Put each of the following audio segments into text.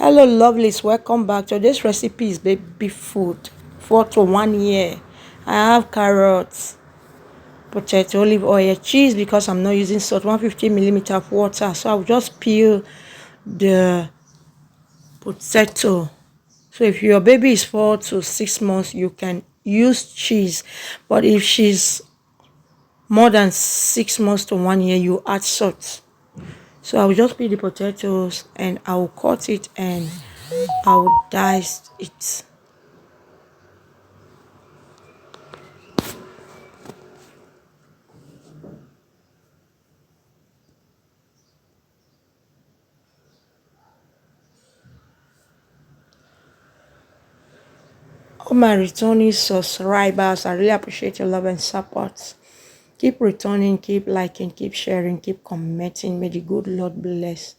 Hello lovelies, welcome back. Today's recipe is baby food 4 to 1 year. I have carrots, potato, olive oil, cheese because I'm not using salt, 150 ml of water. So I'll just peel the potato. So if your baby is 4 to 6 months, you can use cheese, but if she's more than 6 months to 1 year, you add salt. So I will just peel the potatoes and I will cut it and I will dice it. All my returning subscribers, I really appreciate your love and support. Keep returning, keep liking, keep sharing, keep commenting. May the good Lord bless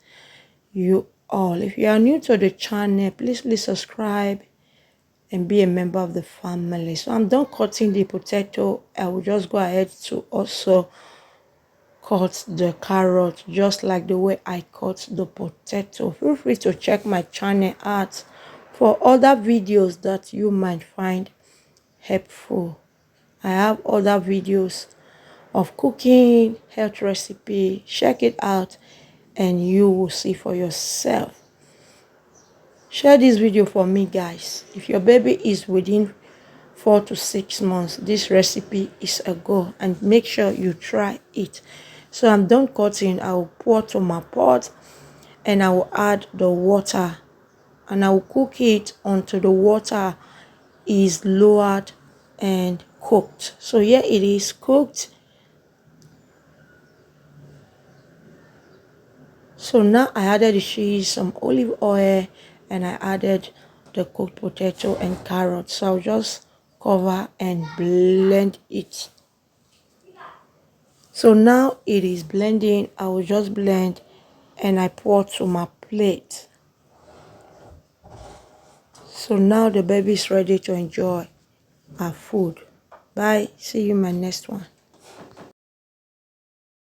you all. If you are new to the channel, please subscribe and be a member of the family. So I'm done cutting the potato. I will just go ahead to also cut the carrot just like the way I cut the potato. Feel free to check my channel out for other videos that you might find helpful. I have other videos of cooking, health recipe. Check it out and you will see for yourself. Share this video for me, guys. If your baby is within 4 to 6 months, this recipe is a go, and make sure you try it. So I'm done cutting. I will pour to my pot and I will add the water and I will cook it until the water is lowered and cooked. So here it is cooked. So now I added the cheese, some olive oil, and I added the cooked potato and carrots. So I'll just cover and blend it. So now it is blending. I will just blend and I pour to my plate. So now the baby is ready to enjoy our food. Bye. See you in my next one.